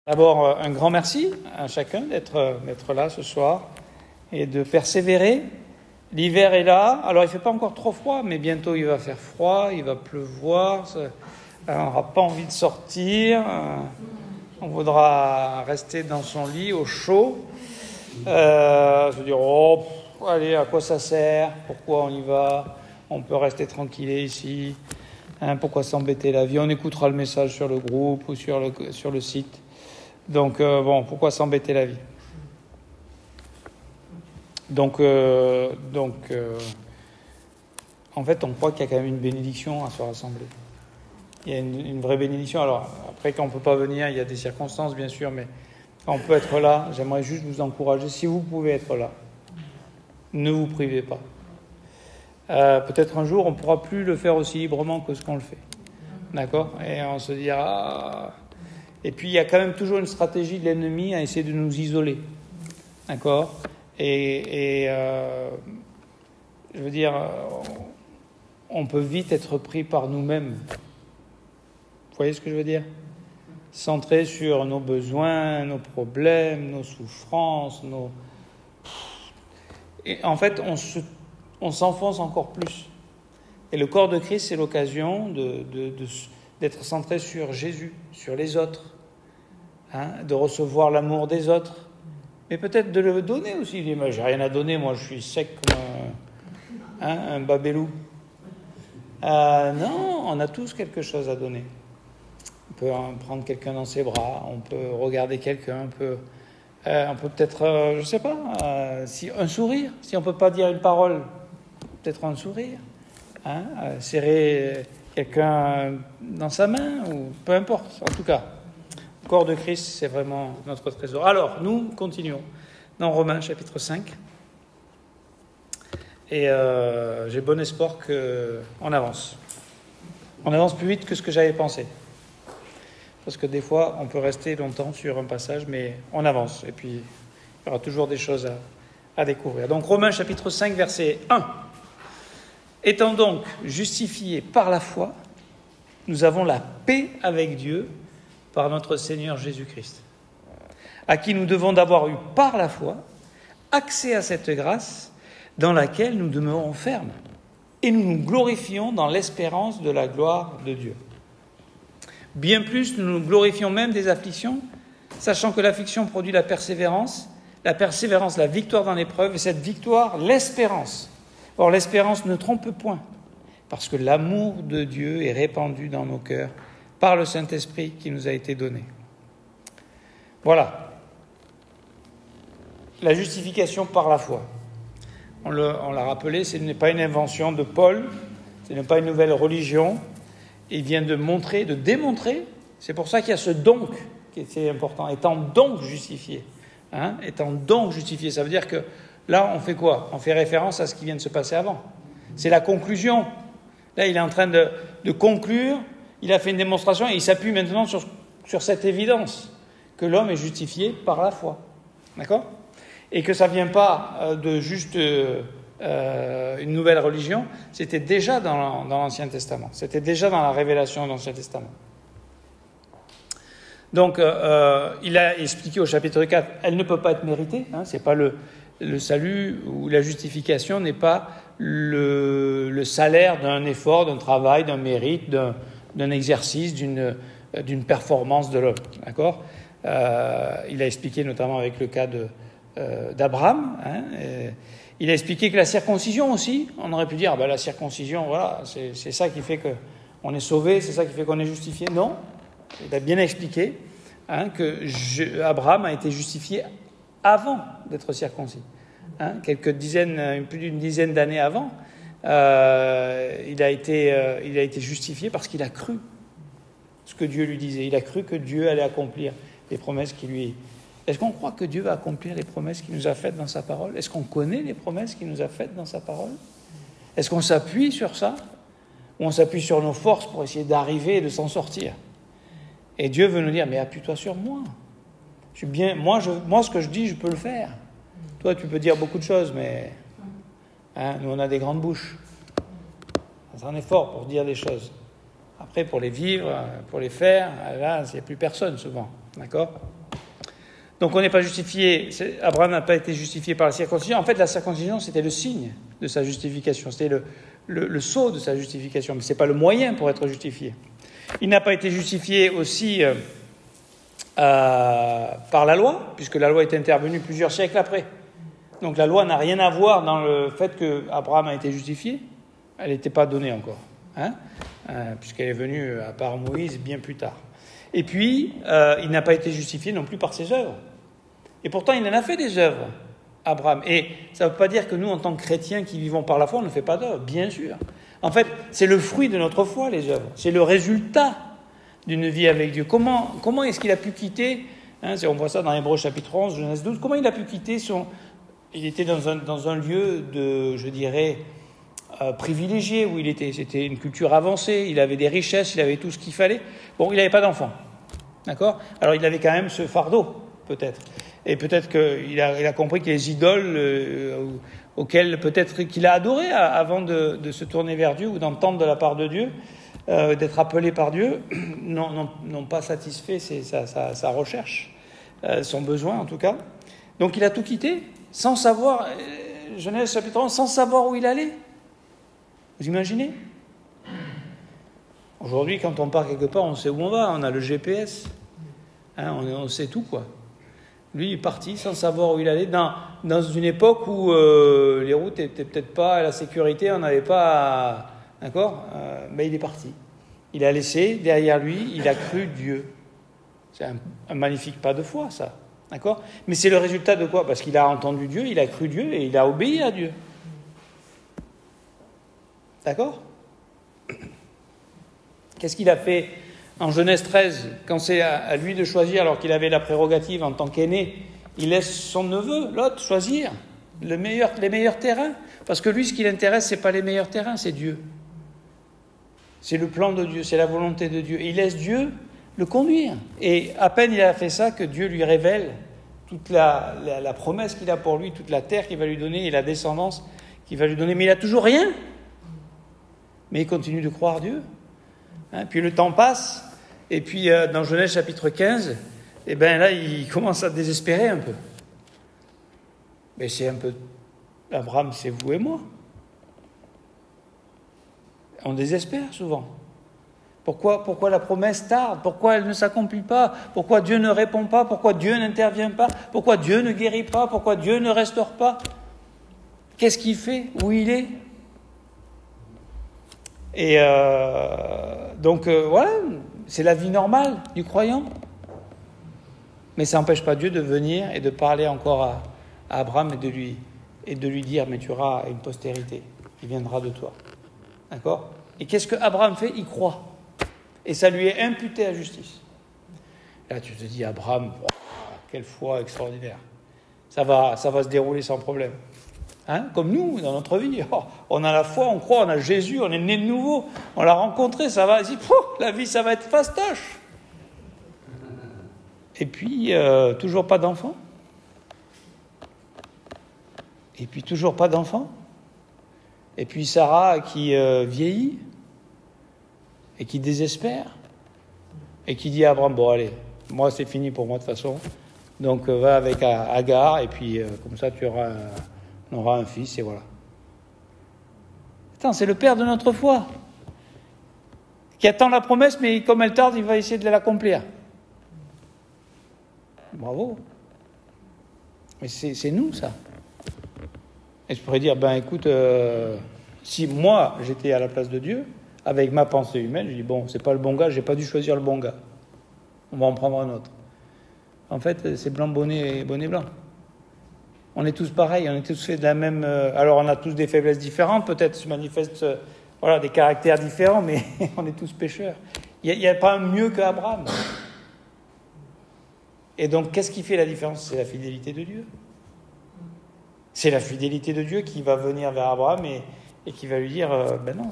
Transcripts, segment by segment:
D'abord, un grand merci à chacun d'être là ce soir et de persévérer. L'hiver est là. Alors, il ne fait pas encore trop froid, mais bientôt il va faire froid, il va pleuvoir. On n'aura pas envie de sortir. On voudra rester dans son lit au chaud. Se dire, oh, allez, à quoi ça sert? Pourquoi on y va? On peut rester tranquille ici. Pourquoi s'embêter la vie? On écoutera le message sur le groupe ou sur le site. Donc, pourquoi s'embêter la vie? Donc, en fait, on croit qu'il y a quand même une bénédiction à se rassembler. Il y a une vraie bénédiction. Alors, après, quand on ne peut pas venir, il y a des circonstances, bien sûr, mais quand on peut être là, j'aimerais juste vous encourager. Si vous pouvez être là, ne vous privez pas. Peut-être un jour, on ne pourra plus le faire aussi librement que ce qu'on le fait. D'accord? Et on se dira... Et puis, il y a quand même toujours une stratégie de l'ennemi à essayer de nous isoler. D'accord? Je veux dire, on peut vite être pris par nous-mêmes. Vous voyez ce que je veux dire? Centré sur nos besoins, nos problèmes, nos souffrances, Et en fait, on s'enfonce encore plus. Et le corps de Christ, c'est l'occasion d'être centré sur Jésus, sur les autres, de recevoir l'amour des autres, mais peut-être de le donner aussi. Moi, j'ai rien à donner, moi je suis sec comme un babelou. Non, on a tous quelque chose à donner. On peut prendre quelqu'un dans ses bras, on peut regarder quelqu'un, on peut peut-être, je sais pas, un sourire. Si on peut pas dire une parole, peut-être un sourire. Serrer quelqu'un dans sa main, ou peu importe, en tout cas. Le corps de Christ, c'est vraiment notre trésor. Alors, nous continuons dans Romains chapitre 5. Et j'ai bon espoir qu'on avance. On avance plus vite que ce que j'avais pensé. Parce que des fois, on peut rester longtemps sur un passage, mais on avance. Et puis, il y aura toujours des choses à découvrir. Donc, Romains chapitre 5, verset 1. Étant donc justifiés par la foi, nous avons la paix avec Dieu par notre Seigneur Jésus-Christ, à qui nous devons d'avoir eu par la foi accès à cette grâce dans laquelle nous demeurons fermes et nous nous glorifions dans l'espérance de la gloire de Dieu. Bien plus, nous nous glorifions même des afflictions, sachant que l'affliction produit la persévérance la victoire dans l'épreuve, et cette victoire, l'espérance. Or, l'espérance ne trompe point, parce que l'amour de Dieu est répandu dans nos cœurs par le Saint-Esprit qui nous a été donné. Voilà. La justification par la foi. On l'a rappelé, ce n'est pas une invention de Paul, ce n'est pas une nouvelle religion. Il vient de montrer, de démontrer, c'est pour ça qu'il y a ce donc qui est important, étant donc justifié. Étant donc justifié, ça veut dire que là, on fait quoi? On fait référence à ce qui vient de se passer avant. C'est la conclusion. Là, il est en train de conclure, il a fait une démonstration et il s'appuie maintenant sur cette évidence que l'homme est justifié par la foi. D'accord? Et que ça ne vient pas de juste une nouvelle religion, c'était déjà dans l'Ancien Testament. C'était déjà dans la révélation de l'Ancien Testament. Donc, il a expliqué au chapitre 4, elle ne peut pas être méritée. C'est pas le salut ou la justification n'est pas le salaire d'un effort, d'un travail, d'un mérite, d'un exercice, d'une performance de l'homme. D'accord? Il a expliqué notamment avec le cas d'Abraham. Il a expliqué que la circoncision aussi, on aurait pu dire, la circoncision, voilà, c'est ça qui fait qu'on est sauvé, c'est ça qui fait qu'on est justifié. Non, il a bien expliqué que Abraham a été justifié avant d'être circoncis. Plus d'une dizaine d'années avant, il a été justifié parce qu'il a cru ce que Dieu lui disait. Il a cru que Dieu allait accomplir les promesses qui lui... Est-ce qu'on croit que Dieu va accomplir les promesses qu'il nous a faites dans sa parole? Est-ce qu'on connaît les promesses qu'il nous a faites dans sa parole? Est-ce qu'on s'appuie sur ça? Ou on s'appuie sur nos forces pour essayer d'arriver et de s'en sortir? Et Dieu veut nous dire, mais appuie-toi sur moi. Moi, ce que je dis, je peux le faire. Toi, tu peux dire beaucoup de choses, mais nous, on a des grandes bouches. C'est un effort pour dire des choses. Après, pour les vivre, pour les faire, là, il n'y a plus personne souvent. D'accord ? Donc on n'est pas justifié, Abraham n'a pas été justifié par la circoncision. En fait, la circoncision, c'était le signe de sa justification, c'était le sceau de sa justification, mais ce n'est pas le moyen pour être justifié. Il n'a pas été justifié aussi par la loi, puisque la loi est intervenue plusieurs siècles après. Donc la loi n'a rien à voir dans le fait qu'Abraham a été justifié. Elle n'était pas donnée encore, puisqu'elle est venue par Moïse bien plus tard. Et puis, il n'a pas été justifié non plus par ses œuvres. Et pourtant, il en a fait des œuvres, Abraham. Et ça ne veut pas dire que nous, en tant que chrétiens qui vivons par la foi, on ne fait pas d'œuvres, bien sûr. En fait, c'est le fruit de notre foi, les œuvres. C'est le résultat d'une vie avec Dieu. Comment est-ce qu'il a pu quitter, on voit ça dans Hébreux chapitre 11, Genèse 12, comment il a pu quitter il était dans un lieu de, je dirais, privilégié où il était. C'était une culture avancée, il avait des richesses, il avait tout ce qu'il fallait. Bon, il n'avait pas d'enfant, d'accord ? Alors il avait quand même ce fardeau, peut-être. Et peut-être qu'il a compris que les idoles auxquelles peut-être qu'il a adoré avant de se tourner vers Dieu ou d'entendre de la part de Dieu, d'être appelé par Dieu, n'ont pas satisfait sa recherche, son besoin en tout cas. Donc il a tout quitté, sans savoir, Genèse chapitre 11, sans savoir où il allait. Vous imaginez ? Aujourd'hui, quand on part quelque part, on sait où on va, on a le GPS, on sait tout, quoi. Lui, il est parti sans savoir où il allait, dans une époque où les routes n'étaient peut-être pas, la sécurité, on n'avait pas... D'accord ? Mais il est parti. Il a laissé derrière lui, il a cru Dieu. C'est un magnifique pas de foi, ça. D'accord ? Mais c'est le résultat de quoi ? Parce qu'il a entendu Dieu, il a cru Dieu et il a obéi à Dieu. D'accord ? Qu'est-ce qu'il a fait en Genèse 13, quand c'est à lui de choisir, alors qu'il avait la prérogative en tant qu'aîné, il laisse son neveu, Lot, choisir les meilleurs terrains. Parce que lui, ce qui l'intéresse, ce n'est pas les meilleurs terrains, c'est Dieu. C'est le plan de Dieu, c'est la volonté de Dieu. Et il laisse Dieu le conduire. Et à peine il a fait ça que Dieu lui révèle toute la promesse qu'il a pour lui, toute la terre qu'il va lui donner et la descendance qu'il va lui donner. Mais il n'a toujours rien. Mais il continue de croire Dieu. Puis le temps passe, et puis dans Genèse chapitre 15, là, il commence à désespérer un peu. Mais c'est un peu... Abraham, c'est vous et moi. On désespère souvent. Pourquoi la promesse tarde ? Pourquoi elle ne s'accomplit pas ? Pourquoi Dieu ne répond pas ? Pourquoi Dieu n'intervient pas ? Pourquoi Dieu ne guérit pas ? Pourquoi Dieu ne restaure pas ? Qu'est-ce qu'il fait ? Où il est ? Et voilà, c'est la vie normale du croyant. Mais ça n'empêche pas Dieu de venir et de parler encore à Abraham et de lui dire, mais tu auras une postérité qui viendra de toi. D'accord ? Et qu'est-ce que Abraham fait ? Il croit. Et ça lui est imputé à justice. Là, tu te dis, Abraham, oh, quelle foi extraordinaire. Ça va se dérouler sans problème. Comme nous, dans notre vie. Oh, on a la foi, on croit, on a Jésus, on est né de nouveau. On l'a rencontré, ça va. La vie, ça va être fastoche. Et puis, toujours pas d'enfant. Et puis, toujours pas d'enfant. Et puis, Sarah qui vieillit et qui désespère. Et qui dit à Abraham, bon, allez, moi, c'est fini pour moi de toute façon. Donc, va avec Agar, et puis, comme ça, on aura un fils, et voilà. Attends, c'est le père de notre foi, qui attend la promesse, mais comme elle tarde, il va essayer de l'accomplir. Bravo. Mais c'est nous, ça. Et je pourrais dire, écoute, si moi, j'étais à la place de Dieu, avec ma pensée humaine, je dis, bon, c'est pas le bon gars, j'ai pas dû choisir le bon gars. On va en prendre un autre. En fait, c'est blanc, bonnet blanc. On est tous pareils, on est tous faits de la même... alors, on a tous des faiblesses différentes, peut-être se manifestent des caractères différents, mais on est tous pécheurs. Il n'y a pas un mieux qu'Abraham. Et donc, qu'est-ce qui fait la différence ? C'est la fidélité de Dieu. C'est la fidélité de Dieu qui va venir vers Abraham et qui va lui dire, non,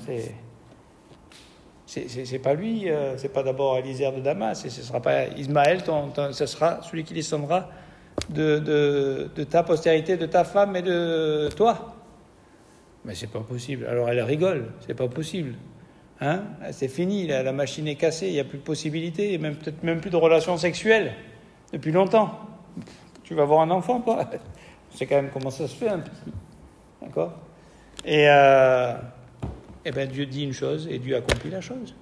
c'est pas lui, c'est pas d'abord Élisée de Damas, et ce sera pas Ismaël, ce sera celui qui descendra de ta postérité, de ta femme et de toi. Mais c'est pas possible. Alors elle rigole, c'est pas possible. C'est fini, la machine est cassée, il n'y a plus de possibilité, peut-être même plus de relations sexuelles depuis longtemps. Tu vas avoir un enfant, toi? C'est quand même comment ça se fait, un petit. D'accord? Et bien Dieu dit une chose et Dieu accomplit la chose.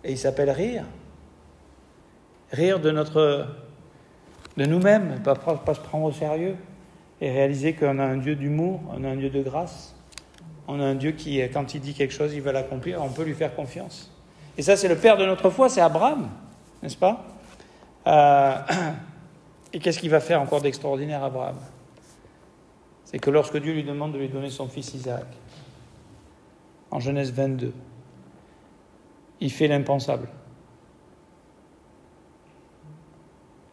Et il s'appelle rire. Rire de nous-mêmes, pas se prendre au sérieux. Et réaliser qu'on a un Dieu d'humour, on a un Dieu de grâce. On a un Dieu qui, quand il dit quelque chose, il va l'accomplir, on peut lui faire confiance. Et ça, c'est le père de notre foi, c'est Abraham, n'est-ce pas? Et qu'est-ce qu'il va faire encore d'extraordinaire, Abraham? C'est que lorsque Dieu lui demande de lui donner son fils Isaac, en Genèse 22, il fait l'impensable.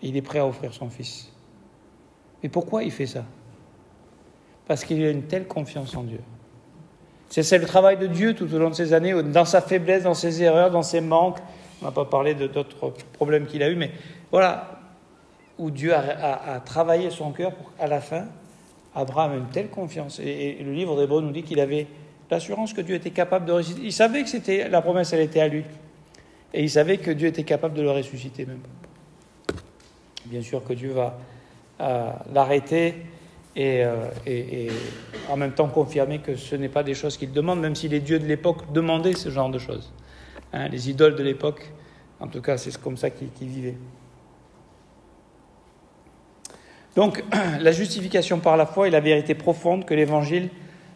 Il est prêt à offrir son fils. Et pourquoi il fait ça? Parce qu'il a une telle confiance en Dieu. C'est le travail de Dieu tout au long de ces années, dans sa faiblesse, dans ses erreurs, dans ses manques. On n'a pas parlé d'autres problèmes qu'il a eus, mais voilà, où Dieu a travaillé son cœur pour qu'à la fin, Abraham a une telle confiance. Et le livre d'Hébreux nous dit qu'il avait l'assurance que Dieu était capable de ressusciter. Il savait que la promesse, elle était à lui. Et il savait que Dieu était capable de le ressusciter même. Bien sûr que Dieu va l'arrêter et en même temps confirmer que ce n'est pas des choses qu'il demande, même si les dieux de l'époque demandaient ce genre de choses. Les idoles de l'époque, en tout cas, c'est comme ça qu'ils vivaient. Donc, la justification par la foi est la vérité profonde que l'évangile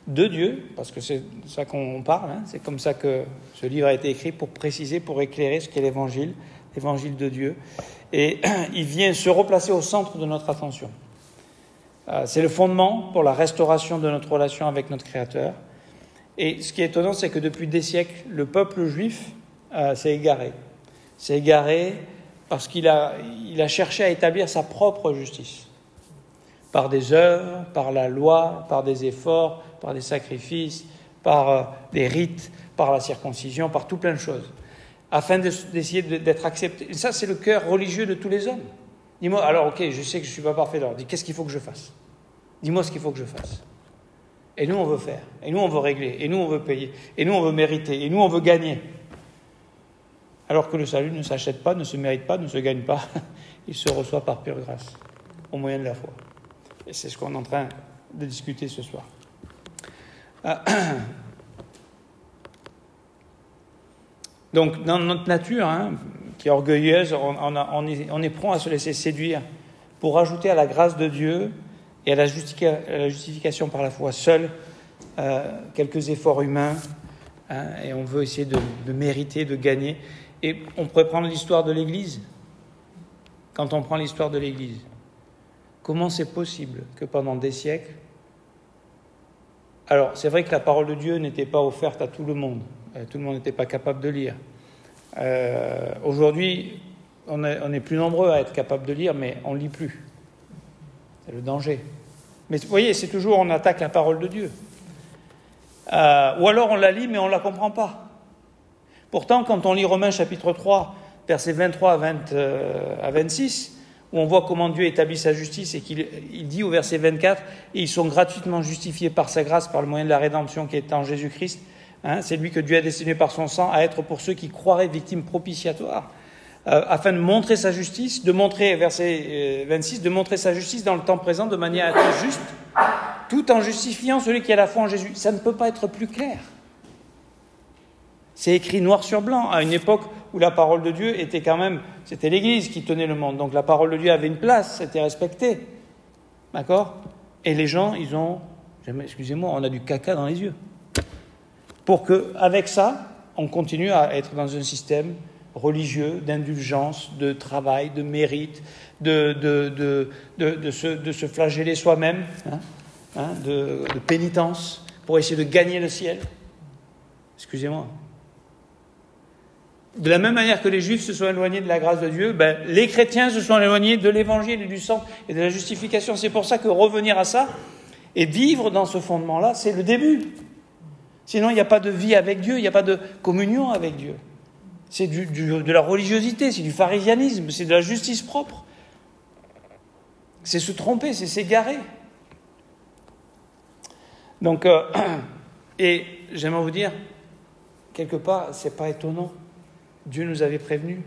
de Dieu, parce que c'est de ça qu'on parle, c'est comme ça que ce livre a été écrit, pour préciser, pour éclairer ce qu'est l'évangile de Dieu. Et il vient se replacer au centre de notre attention. C'est le fondement pour la restauration de notre relation avec notre Créateur. Et ce qui est étonnant, c'est que depuis des siècles, le peuple juif s'est égaré. S'est égaré parce qu'il a cherché à établir sa propre justice. Par des œuvres, par la loi, par des efforts, par des sacrifices, par des rites, par la circoncision, par tout plein de choses, afin d'essayer d'être accepté. Et ça, c'est le cœur religieux de tous les hommes. Dis-moi, alors ok, je sais que je ne suis pas parfait, alors dis, qu'est-ce qu'il faut que je fasse? Dis-moi ce qu'il faut que je fasse. Et nous, on veut faire, et nous, on veut régler, et nous, on veut payer, et nous, on veut mériter, et nous, on veut gagner. Alors que le salut ne s'achète pas, ne se mérite pas, ne se gagne pas, il se reçoit par pure grâce, au moyen de la foi. Et c'est ce qu'on est en train de discuter ce soir. Donc, dans notre nature, qui est orgueilleuse, on est prompt à se laisser séduire pour ajouter à la grâce de Dieu et à la justification par la foi seule quelques efforts humains, et on veut essayer de mériter, de gagner. Et on pourrait prendre l'histoire de l'Église. Quand on prend l'histoire de l'Église, comment c'est possible que pendant des siècles... Alors, c'est vrai que la parole de Dieu n'était pas offerte à tout le monde. Tout le monde n'était pas capable de lire. Aujourd'hui, on est plus nombreux à être capables de lire, mais on ne lit plus. C'est le danger. Mais vous voyez, c'est toujours on attaque la parole de Dieu. Ou alors on la lit, mais on ne la comprend pas. Pourtant, quand on lit Romains chapitre 3, versets 23 à 26, où on voit comment Dieu établit sa justice et qu'il dit au verset 24, « Et ils sont gratuitement justifiés par sa grâce, par le moyen de la rédemption qui est en Jésus-Christ. » C'est lui que Dieu a destiné par son sang à être pour ceux qui croiraient victimes propitiatoires, afin de montrer sa justice, de montrer, verset 26, de montrer sa justice dans le temps présent de manière à être juste, tout en justifiant celui qui a la foi en Jésus. Ça ne peut pas être plus clair. C'est écrit noir sur blanc, à une époque où la parole de Dieu était quand même... C'était l'Église qui tenait le monde, donc la parole de Dieu avait une place, c'était respecté. D'accord? Et les gens, ils ont... Excusez-moi, on a du caca dans les yeux. Pour qu'avec ça, on continue à être dans un système religieux, d'indulgence, de travail, de mérite, de se flageller soi-même, de pénitence, pour essayer de gagner le ciel. Excusez-moi. De la même manière que les Juifs se sont éloignés de la grâce de Dieu, les chrétiens se sont éloignés de l'évangile et du sang et de la justification. C'est pour ça que revenir à ça et vivre dans ce fondement-là, c'est le début. Sinon, il n'y a pas de vie avec Dieu, il n'y a pas de communion avec Dieu. C'est de la religiosité, c'est du pharisianisme, c'est de la justice propre. C'est se tromper, c'est s'égarer. Donc, et j'aimerais vous dire, quelque part, c'est pas étonnant. Dieu nous avait prévenus.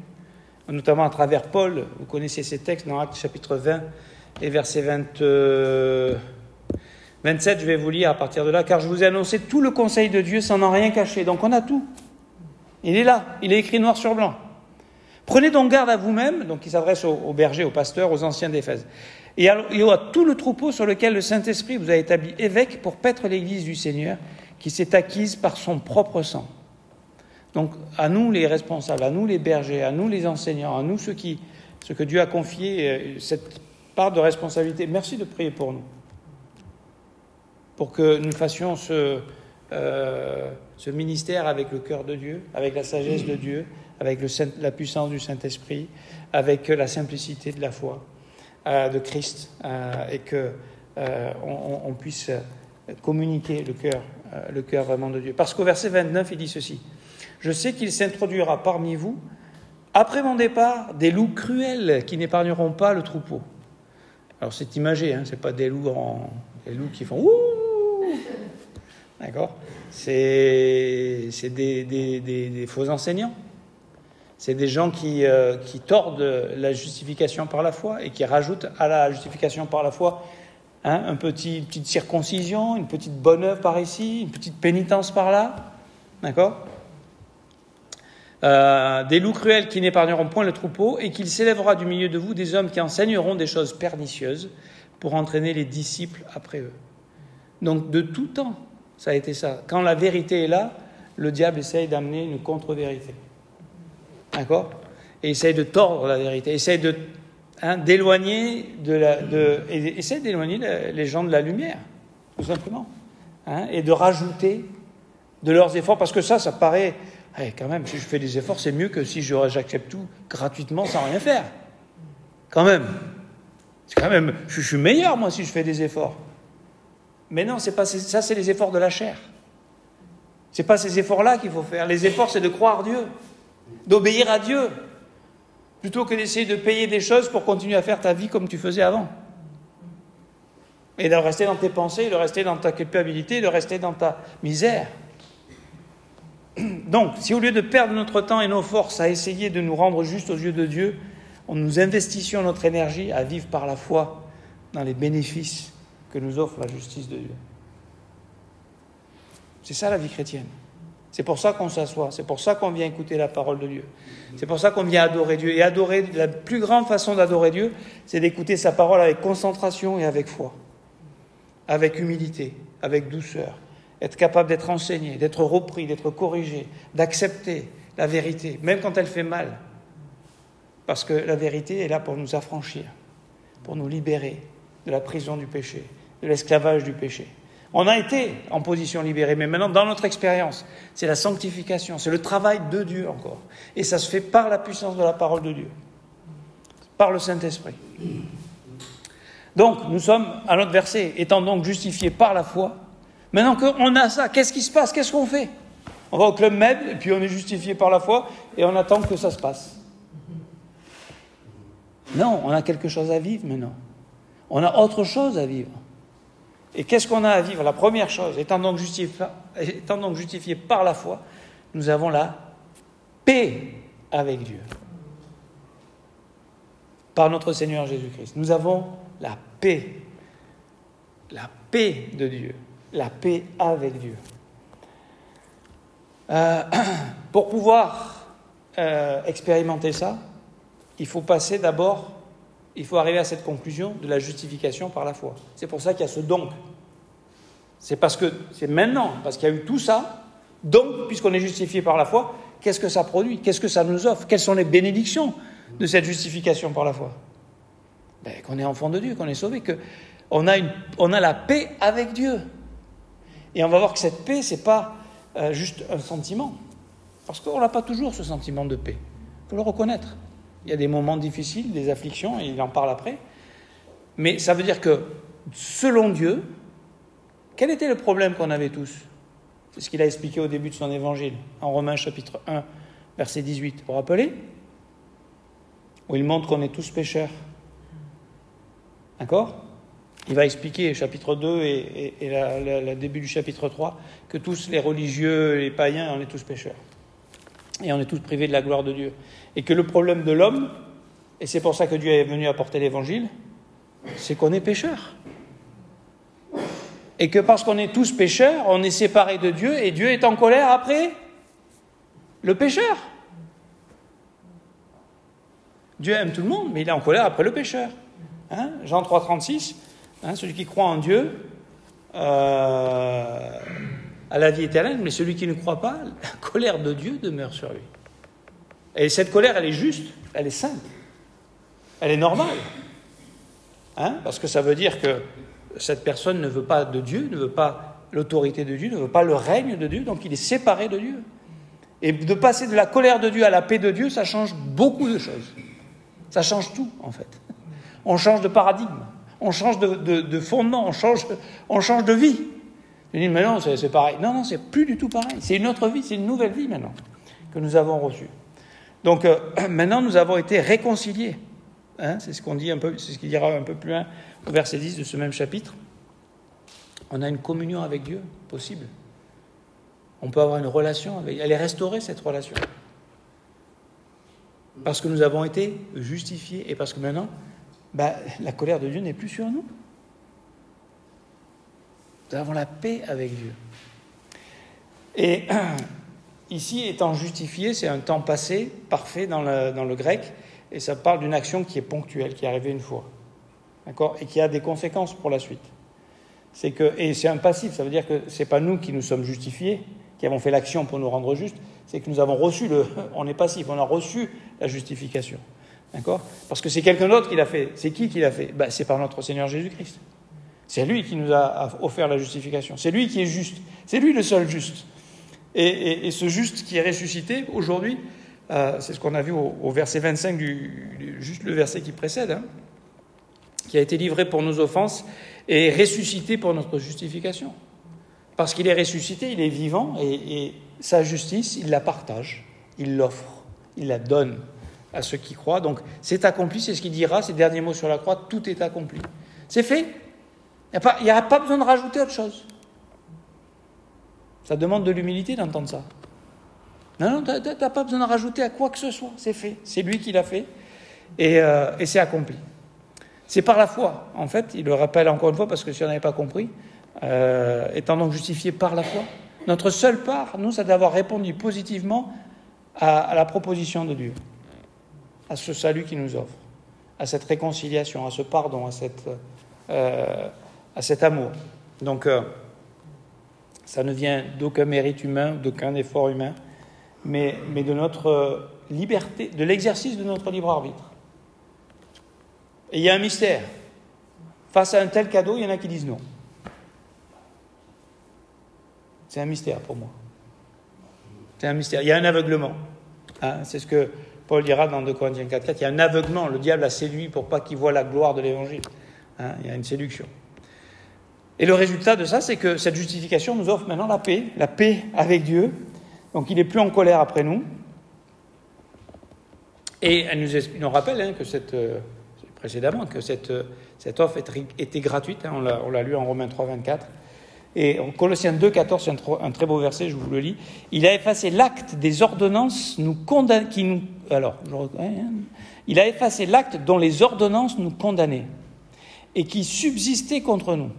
notamment à travers Paul. Vous connaissez ces textes dans Actes chapitre 20 et verset 27, je vais vous lire à partir de là. « Car je vous ai annoncé tout le conseil de Dieu sans en rien cacher. » Donc on a tout. Il est là, il est écrit noir sur blanc. « Prenez donc garde à vous-même, donc il s'adresse aux bergers, aux pasteurs, aux anciens d'Éphèse, et à tout le troupeau sur lequel le Saint-Esprit vous a établi évêque pour paître l'Église du Seigneur, qui s'est acquise par son propre sang. » Donc, à nous les responsables, à nous les bergers, à nous les enseignants, à nous ce que Dieu a confié, cette part de responsabilité. Merci de prier pour nous, pour que nous fassions ce ministère avec le cœur de Dieu, avec la sagesse de Dieu, avec la puissance du Saint-Esprit, avec la simplicité de la foi de Christ, et qu'on puisse communiquer le cœur vraiment de Dieu. Parce qu'au verset 29, il dit ceci: « Je sais qu'il s'introduira parmi vous, après mon départ, des loups cruels qui n'épargneront pas le troupeau. » Alors c'est imagé, hein, c'est pas des loups qui font « ouh !» D'accord ? C'est des faux enseignants. C'est des gens qui tordent la justification par la foi et qui rajoutent à la justification par la foi une petite circoncision, une petite bonne œuvre par ici, une petite pénitence par là. D'accord ? Des loups cruels qui n'épargneront point le troupeau, et qu'il s'élèvera du milieu de vous des hommes qui enseigneront des choses pernicieuses pour entraîner les disciples après eux. Donc de tout temps, ça a été ça. Quand la vérité est là, le diable essaye d'amener une contre-vérité. D'accord ? Et essaye de tordre la vérité, essaye d'éloigner essaye d'éloigner les gens de la lumière, tout simplement. Et de rajouter de leurs efforts, parce que ça paraît... quand même, si je fais des efforts, c'est mieux que si j'accepte tout gratuitement sans rien faire. Quand même. Je suis meilleur, moi, si je fais des efforts. Mais non, c'est les efforts de la chair. C'est pas ces efforts-là qu'il faut faire. Les efforts, c'est de croire Dieu, d'obéir à Dieu, plutôt que d'essayer de payer des choses pour continuer à faire ta vie comme tu faisais avant. Et de rester dans tes pensées, de rester dans ta culpabilité, de rester dans ta misère. Donc, si au lieu de perdre notre temps et nos forces à essayer de nous rendre justes aux yeux de Dieu, nous investissions notre énergie à vivre par la foi dans les bénéfices que nous offre la justice de Dieu. C'est ça la vie chrétienne. C'est pour ça qu'on s'assoit, c'est pour ça qu'on vient écouter la parole de Dieu. C'est pour ça qu'on vient adorer Dieu. Et adorer, la plus grande façon d'adorer Dieu, c'est d'écouter sa parole avec concentration et avec foi, avec humilité, avec douceur. Être capable d'être enseigné, d'être repris, d'être corrigé, d'accepter la vérité, même quand elle fait mal. Parce que la vérité est là pour nous affranchir, pour nous libérer de la prison du péché, de l'esclavage du péché. On a été en position libérée, mais maintenant, dans notre expérience, c'est la sanctification, c'est le travail de Dieu encore. Et ça se fait par la puissance de la parole de Dieu, par le Saint-Esprit. Donc, nous sommes à notre verset, étant donc justifiés par la foi. Maintenant qu'on a ça, qu'est-ce qui se passe ? Qu'est-ce qu'on fait ? On va au Club Med, et puis on est justifié par la foi, et on attend que ça se passe. Non, on a quelque chose à vivre maintenant. On a autre chose à vivre. Et qu'est-ce qu'on a à vivre ? La première chose, étant donc justifié par la foi, nous avons la paix avec Dieu. Par notre Seigneur Jésus-Christ. Nous avons la paix. La paix de Dieu. La paix avec Dieu. Pour pouvoir expérimenter ça, il faut arriver à cette conclusion de la justification par la foi. C'est pour ça qu'il y a ce donc. C'est maintenant, parce qu'il y a eu tout ça, donc, puisqu'on est justifié par la foi, qu'est-ce que ça produit ? Qu'est-ce que ça nous offre ? Quelles sont les bénédictions de cette justification par la foi ? Qu'on est enfant de Dieu, qu'on est sauvé, qu'on a la paix avec Dieu. Et on va voir que cette paix, ce n'est pas juste un sentiment. Parce qu'on n'a pas toujours ce sentiment de paix. Il faut le reconnaître. Il y a des moments difficiles, des afflictions, et il en parle après. Mais ça veut dire que, selon Dieu, quel était le problème qu'on avait tous ? C'est ce qu'il a expliqué au début de son évangile, en Romains chapitre 1, verset 18. Vous vous rappelez ? Où il montre qu'on est tous pécheurs. D'accord ? Il va expliquer, chapitre 2 et le début du chapitre 3, que tous les religieux, les païens, on est tous pécheurs. Et on est tous privés de la gloire de Dieu. Et que le problème de l'homme, et c'est pour ça que Dieu est venu apporter l'évangile, c'est qu'on est pécheurs. Et que parce qu'on est tous pécheurs, on est séparés de Dieu, et Dieu est en colère après le pécheur. Dieu aime tout le monde, mais il est en colère après le pécheur. Jean 3,36, celui qui croit en Dieu a la vie éternelle, mais celui qui ne croit pas, la colère de Dieu demeure sur lui. Et cette colère, elle est juste, elle est sainte, elle est normale. Parce que ça veut dire que cette personne ne veut pas de Dieu, ne veut pas l'autorité de Dieu, ne veut pas le règne de Dieu, donc il est séparé de Dieu. Et de passer de la colère de Dieu à la paix de Dieu, ça change beaucoup de choses. Ça change tout, en fait. On change de paradigme, on change de fondement, on change de vie. Je dis, mais non, c'est pareil. Non, c'est plus du tout pareil. C'est une autre vie, c'est une nouvelle vie maintenant que nous avons reçue. Donc, maintenant, nous avons été réconciliés. C'est ce qu'on dit un peu, c'est ce qu'il dira un peu plus loin au verset 10 de ce même chapitre. On a une communion avec Dieu possible. On peut avoir une relation avec. Elle est restaurée, cette relation. Parce que nous avons été justifiés et parce que maintenant, la colère de Dieu n'est plus sur nous. Nous avons la paix avec Dieu. Et ici, étant justifié, c'est un temps passé, parfait dans le grec, et ça parle d'une action qui est ponctuelle, qui est arrivée une fois. D'accord ? Et qui a des conséquences pour la suite. Et c'est un passif, ça veut dire que ce n'est pas nous qui nous sommes justifiés, qui avons fait l'action pour nous rendre justes, c'est que nous avons reçu on est passif, on a reçu la justification. D'accord ? Parce que c'est quelqu'un d'autre qui l'a fait. C'est qui l'a fait ? C'est par notre Seigneur Jésus-Christ. C'est lui qui nous a offert la justification. C'est lui qui est juste. C'est lui le seul juste. Et ce juste qui est ressuscité, aujourd'hui, c'est ce qu'on a vu au verset 25, juste le verset qui précède, qui a été livré pour nos offenses et ressuscité pour notre justification. Parce qu'il est ressuscité, il est vivant, et sa justice, il la partage, il l'offre, il la donne à ceux qui croient. Donc, c'est accompli, c'est ce qu'il dira, ces derniers mots sur la croix, tout est accompli. C'est fait. Il n'y a pas besoin de rajouter autre chose. Ça demande de l'humilité d'entendre ça. Non, tu n'as pas besoin de rajouter à quoi que ce soit, c'est fait. C'est lui qui l'a fait, et c'est accompli. C'est par la foi, en fait, il le rappelle encore une fois, parce que si on n'avait pas compris, étant donc justifié par la foi, notre seule part, nous, c'est d'avoir répondu positivement à la proposition de Dieu, à ce salut qu'il nous offre, à cette réconciliation, à ce pardon, à cet amour. Donc, ça ne vient d'aucun mérite humain, d'aucun effort humain, mais de notre liberté, de l'exercice de notre libre arbitre. Et il y a un mystère. Face à un tel cadeau, il y en a qui disent non. C'est un mystère pour moi. C'est un mystère. Il y a un aveuglement. C'est ce que Paul dira dans 2 Corinthiens 4:4. Il y a un aveuglement. Le diable a séduit pour pas qu'il voie la gloire de l'évangile. Il y a une séduction. Et le résultat de ça, c'est que cette justification nous offre maintenant la paix avec Dieu. Donc il n'est plus en colère après nous. Et elle nous rappelle que précédemment, que cette offre était gratuite. On l'a lu en Romains 3:24. Et en Colossiens 2:14, c'est un très beau verset, je vous le lis. Il a effacé l'acte des ordonnances il a effacé l'acte dont les ordonnances nous condamnaient et qui subsistait contre nous.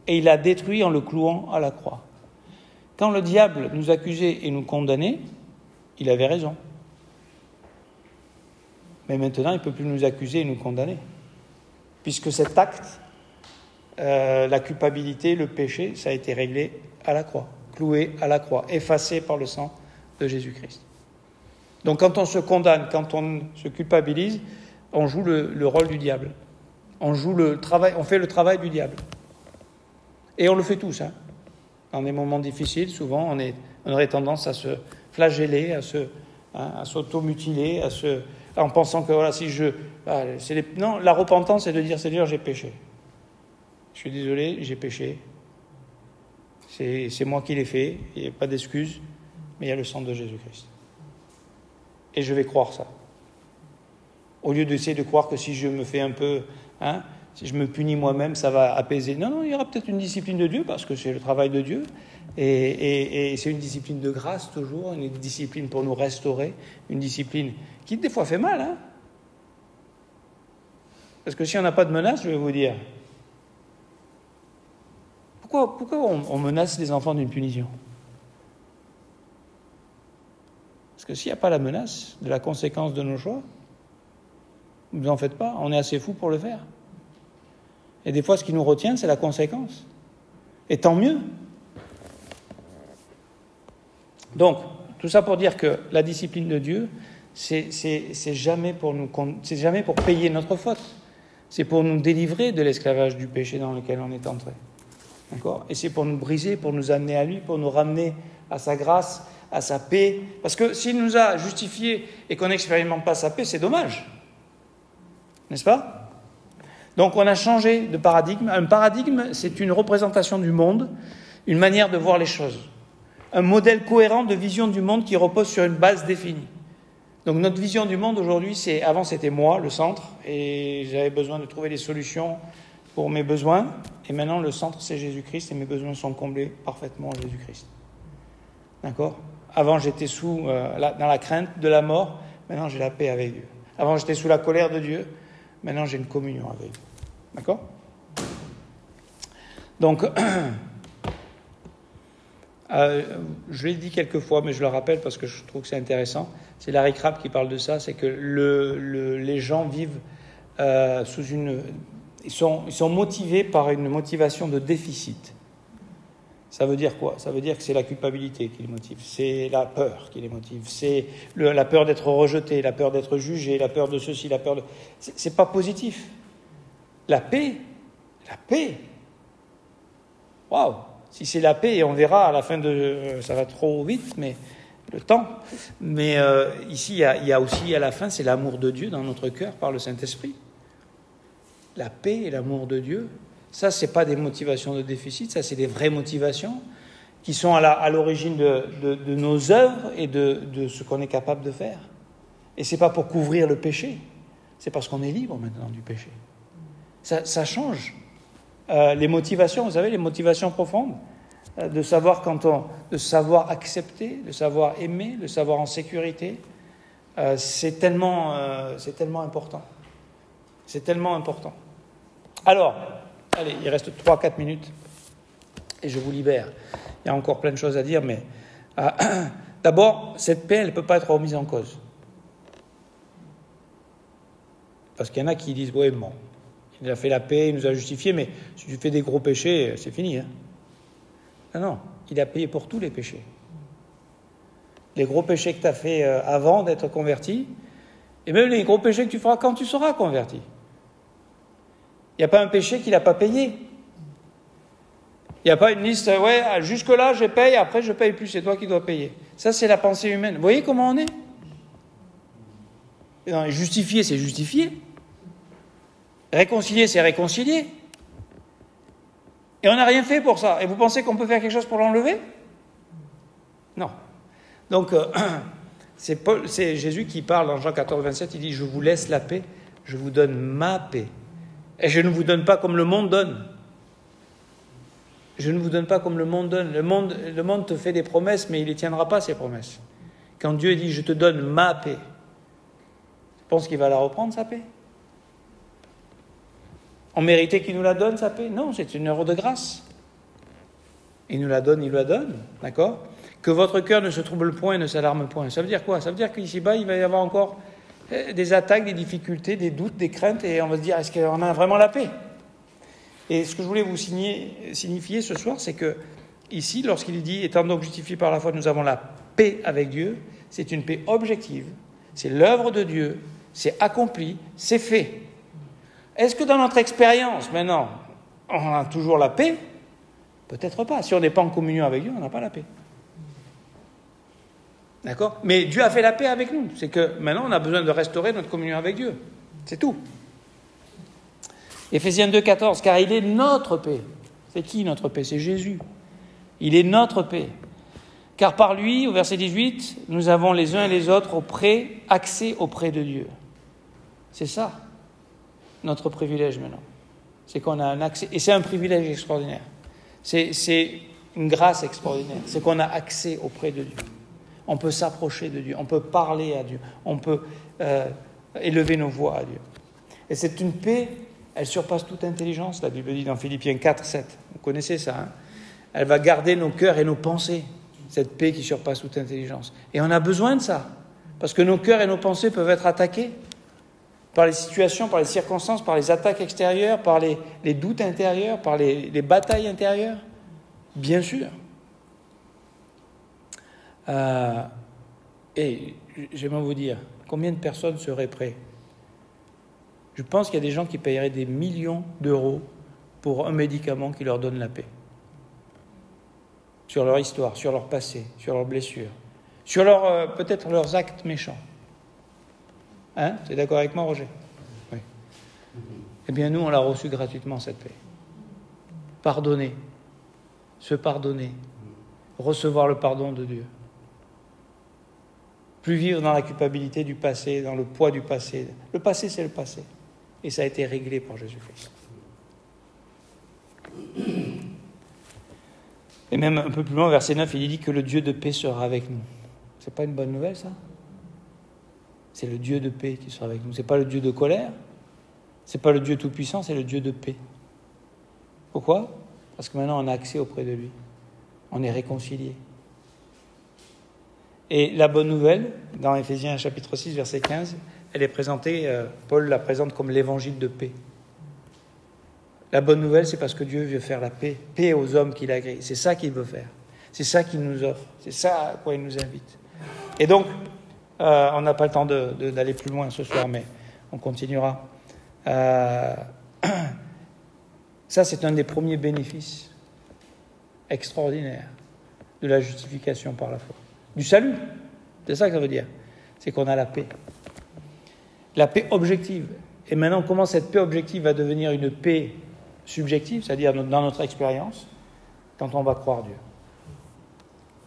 Et il l'a détruit en le clouant à la croix. Quand le diable nous accusait et nous condamnait, il avait raison. Mais maintenant, il ne peut plus nous accuser et nous condamner. Puisque cet acte, la culpabilité, le péché, ça a été réglé à la croix, cloué à la croix, effacé par le sang de Jésus-Christ. Donc quand on se condamne, quand on se culpabilise, on joue le rôle du diable. On fait le travail du diable. Et on le fait tous. Dans des moments difficiles, souvent, on aurait tendance à se flageller, à s'auto-mutiler, en pensant que voilà, non, la repentance, c'est de dire Seigneur, j'ai péché. Je suis désolé, j'ai péché. C'est moi qui l'ai fait. Il n'y a pas d'excuse, mais il y a le sang de Jésus-Christ. Et je vais croire ça. Au lieu d'essayer de croire que si je me fais un peu, si je me punis moi-même, ça va apaiser. Non, il y aura peut-être une discipline de Dieu, parce que c'est le travail de Dieu, Et c'est une discipline de grâce toujours, une discipline pour nous restaurer, une discipline qui des fois fait mal. Hein, parce que si on n'a pas de menace, je vais vous dire, pourquoi on menace les enfants d'une punition? Parce que s'il n'y a pas la menace de la conséquence de nos choix, ne vous en faites pas, on est assez fou pour le faire. Et des fois, ce qui nous retient, c'est la conséquence. Et tant mieux. Donc, tout ça pour dire que la discipline de Dieu, c'est jamais pour payer notre faute. C'est pour nous délivrer de l'esclavage du péché dans lequel on est entré. D'accord ? Et c'est pour nous briser, pour nous amener à lui, pour nous ramener à sa grâce, à sa paix. Parce que s'il nous a justifiés et qu'on n'expérimente pas sa paix, c'est dommage. N'est-ce pas ? Donc on a changé de paradigme. Un paradigme, c'est une représentation du monde, une manière de voir les choses. Un modèle cohérent de vision du monde qui repose sur une base définie. Donc notre vision du monde aujourd'hui, avant c'était moi, le centre, et j'avais besoin de trouver des solutions pour mes besoins. Et maintenant le centre c'est Jésus-Christ et mes besoins sont comblés parfaitement en Jésus-Christ. D'accord ? Avant j'étais dans la crainte de la mort, maintenant j'ai la paix avec Dieu. Avant j'étais sous la colère de Dieu, maintenant j'ai une communion avec Dieu. D'accord ? Donc, je l'ai dit quelques fois, mais je le rappelle parce que je trouve que c'est intéressant. C'est Larry Crabb qui parle de ça, c'est que les gens vivent ils sont motivés par une motivation de déficit. Ça veut dire quoi ? Ça veut dire que c'est la culpabilité qui les motive, c'est la peur qui les motive, c'est la peur d'être rejeté, la peur d'être jugé, la peur de ceci, la peur de... C'est pas positif. La paix, waouh! Si c'est la paix, et on verra à la fin ça va trop vite, mais le temps. Mais ici, il y a aussi à la fin, c'est l'amour de Dieu dans notre cœur par le Saint-Esprit. La paix et l'amour de Dieu, ça, c'est pas des motivations de déficit, ça, c'est des vraies motivations qui sont à l'origine de nos œuvres et de ce qu'on est capable de faire. Et c'est pas pour couvrir le péché, c'est parce qu'on est libre maintenant du péché. Ça change les motivations, vous savez, les motivations profondes, de savoir de savoir accepter, de savoir aimer, de savoir en sécurité, c'est tellement important. C'est tellement important. Alors, allez, il reste 3-4 minutes et je vous libère. Il y a encore plein de choses à dire, mais d'abord, cette paix, elle ne peut pas être remise en cause. Parce qu'il y en a qui disent, ouais, bon, il a fait la paix, il nous a justifiés, mais si tu fais des gros péchés, c'est fini. Hein. Non, il a payé pour tous les péchés. Les gros péchés que tu as fait avant d'être converti, et même les gros péchés que tu feras quand tu seras converti. Il n'y a pas un péché qu'il n'a pas payé. Il n'y a pas une liste, ouais, jusque-là je paye, après je ne paye plus, c'est toi qui dois payer. Ça, c'est la pensée humaine. Vous voyez comment on est ? Non, justifié, c'est justifié. Réconcilier, c'est réconcilier. Et on n'a rien fait pour ça. Et vous pensez qu'on peut faire quelque chose pour l'enlever ? Non. Donc, c'est Jésus qui parle dans Jean 14, 27, il dit « Je vous laisse la paix, je vous donne ma paix. Et je ne vous donne pas comme le monde donne. » Je ne vous donne pas comme le monde donne. Le monde te fait des promesses, mais il ne les tiendra pas, ces promesses. Quand Dieu dit « Je te donne ma paix », tu penses qu'il va la reprendre, sa paix ? On méritait qu'il nous la donne, sa paix ? Non, c'est une œuvre de grâce. Il nous la donne, d'accord ? Que votre cœur ne se trouble point et ne s'alarme point. Ça veut dire quoi ? Ça veut dire qu'ici-bas, il va y avoir encore des attaques, des difficultés, des doutes, des craintes, et on va se dire, est-ce qu'on a vraiment la paix ? Et ce que je voulais vous signifier ce soir, c'est que ici, lorsqu'il dit, étant donc justifiés par la foi, nous avons la paix avec Dieu, c'est une paix objective, c'est l'œuvre de Dieu, c'est accompli, c'est fait. Est-ce que dans notre expérience, maintenant, on a toujours la paix ? Peut-être pas. Si on n'est pas en communion avec Dieu, on n'a pas la paix. D'accord ? Mais Dieu a fait la paix avec nous. C'est que maintenant, on a besoin de restaurer notre communion avec Dieu. C'est tout. Éphésiens 2, 14, car il est notre paix. C'est qui notre paix ? C'est Jésus. Il est notre paix. Car par lui, au verset 18, nous avons les uns et les autres accès auprès de Dieu. C'est ça, notre privilège maintenant. C'est qu'on a un accès, et c'est un privilège extraordinaire. C'est une grâce extraordinaire, c'est qu'on a accès auprès de Dieu. On peut s'approcher de Dieu, on peut parler à Dieu, on peut élever nos voix à Dieu. Et c'est une paix, elle surpasse toute intelligence, la Bible dit dans Philippiens 4, 7. Vous connaissez ça, hein? Elle va garder nos cœurs et nos pensées, cette paix qui surpasse toute intelligence. Et on a besoin de ça, parce que nos cœurs et nos pensées peuvent être attaqués par les situations, par les circonstances, par les attaques extérieures, par les doutes intérieurs, par les batailles intérieures. Bien sûr. Et j'aimerais vous dire, combien de personnes seraient prêtes? Je pense qu'il y a des gens qui paieraient des millions d'euros pour un médicament qui leur donne la paix. Sur leur histoire, sur leur passé, sur leurs blessures, sur peut-être leurs actes méchants. Hein? Tu es d'accord avec moi, Roger? Oui. Eh bien, nous, on l'a reçu gratuitement, cette paix. Pardonner, se pardonner, recevoir le pardon de Dieu. Plus vivre dans la culpabilité du passé, dans le poids du passé. Le passé, c'est le passé. Et ça a été réglé par Jésus-Christ. Et même un peu plus loin, verset 9, il dit que le Dieu de paix sera avec nous. C'est pas une bonne nouvelle, ça? C'est le Dieu de paix qui sera avec nous. C'est pas le Dieu de colère. C'est pas le Dieu tout-puissant, c'est le Dieu de paix. Pourquoi? Parce que maintenant, on a accès auprès de lui. On est réconciliés. Et la bonne nouvelle, dans Éphésiens chapitre 6, verset 15, elle est présentée, Paul la présente comme l'évangile de paix. La bonne nouvelle, c'est parce que Dieu veut faire la paix, paix aux hommes qu'il agrée. C'est ça qu'il veut faire. C'est ça qu'il nous offre. C'est ça à quoi il nous invite. Et donc, on n'a pas le temps d'aller plus loin ce soir, mais on continuera. Ça, c'est un des premiers bénéfices extraordinaires de la justification par la foi. Du salut, c'est ça que ça veut dire. C'est qu'on a la paix. La paix objective. Et maintenant, comment cette paix objective va devenir une paix subjective, c'est-à-dire dans notre expérience, quand on va croire Dieu.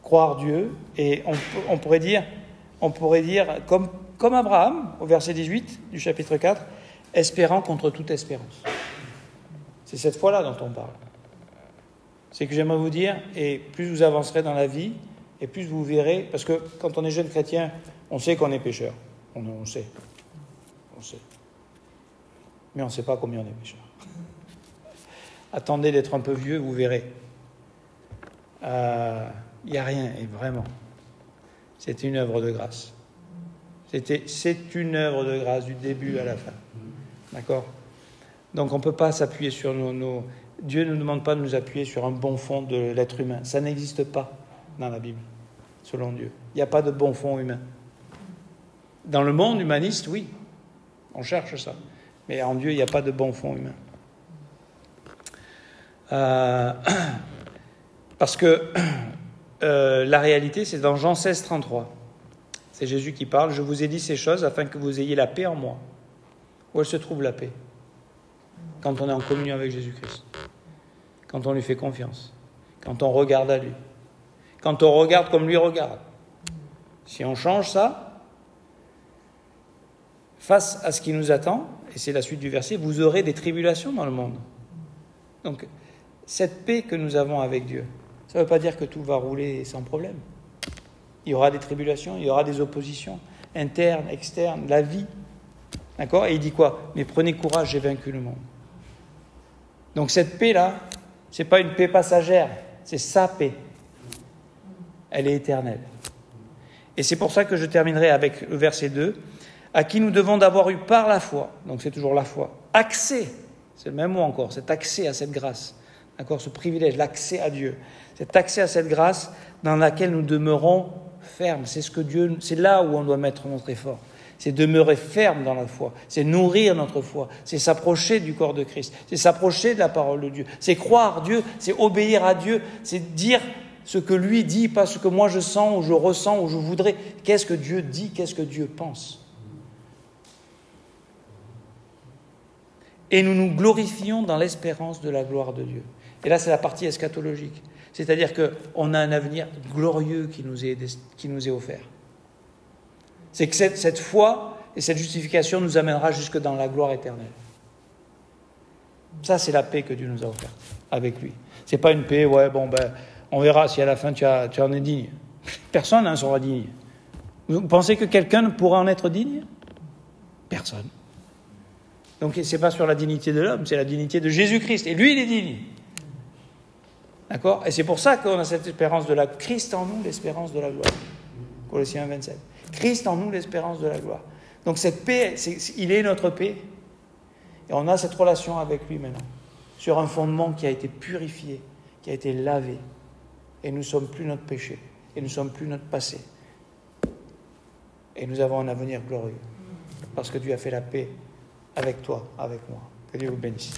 Croire Dieu, et on pourrait dire comme Abraham, au verset 18 du chapitre 4, espérant contre toute espérance. C'est cette foi-là dont on parle. C'est que j'aimerais vous dire, et plus vous avancerez dans la vie, et plus vous verrez, parce que quand on est jeune chrétien, on sait qu'on est pécheur. On sait. Mais on ne sait pas combien on est pécheur. Attendez d'être un peu vieux, vous verrez. Il n'y a rien, et vraiment. C'est une œuvre de grâce. C'est une œuvre de grâce du début à la fin. D'accord? Donc on ne peut pas s'appuyer sur nos... Dieu ne nous demande pas de nous appuyer sur un bon fond de l'être humain. Ça n'existe pas dans la Bible, selon Dieu. Il n'y a pas de bon fond humain. Dans le monde humaniste, oui, on cherche ça. Mais en Dieu, il n'y a pas de bon fond humain. Parce que la réalité, c'est dans Jean 16, 33. C'est Jésus qui parle. « Je vous ai dit ces choses afin que vous ayez la paix en moi. » Où elle se trouve la paix? Quand on est en communion avec Jésus-Christ. Quand on lui fait confiance. Quand on regarde à lui. Quand on regarde comme lui regarde. Si on change ça, face à ce qui nous attend, et c'est la suite du verset, vous aurez des tribulations dans le monde. Donc, cette paix que nous avons avec Dieu, ça ne veut pas dire que tout va rouler sans problème. Il y aura des tribulations, il y aura des oppositions internes, externes, la vie. D'accord? Et il dit quoi? Mais prenez courage, j'ai vaincu le monde. Donc cette paix-là, ce n'est pas une paix passagère, c'est sa paix. Elle est éternelle. Et c'est pour ça que je terminerai avec le verset 2, à qui nous devons d'avoir eu par la foi, donc c'est toujours la foi, accès, c'est le même mot encore, cet accès à cette grâce, d'accord, ce privilège, l'accès à Dieu, cet accès à cette grâce dans laquelle nous demeurons fermes. C'est là où on doit mettre notre effort. C'est demeurer ferme dans la foi, c'est nourrir notre foi, c'est s'approcher du corps de Christ, c'est s'approcher de la parole de Dieu, c'est croire Dieu, c'est obéir à Dieu, c'est dire ce que lui dit, pas ce que moi je sens ou je ressens ou je voudrais. Qu'est-ce que Dieu dit, qu'est-ce que Dieu pense? Et nous nous glorifions dans l'espérance de la gloire de Dieu. Et là, c'est la partie eschatologique. C'est-à-dire qu'on a un avenir glorieux qui nous est offert. C'est que cette foi et cette justification nous amènera jusque dans la gloire éternelle. Ça, c'est la paix que Dieu nous a offerte avec lui. C'est pas une paix, On verra si à la fin tu en es digne. Personne n'en sera digne. Vous pensez que quelqu'un pourra en être digne? Personne. Donc ce n'est pas sur la dignité de l'homme, c'est la dignité de Jésus-Christ. Et lui, il est digne. D'accord? Et c'est pour ça qu'on a cette espérance de la Christ en nous, l'espérance de la gloire. Colossiens 27. Christ en nous, l'espérance de la gloire. Donc cette paix, il est notre paix. Et on a cette relation avec lui maintenant. Sur un fondement qui a été purifié, qui a été lavé. Et nous ne sommes plus notre péché. Et nous ne sommes plus notre passé. Et nous avons un avenir glorieux. Parce que Dieu a fait la paix avec toi, avec moi. Que Dieu vous bénisse.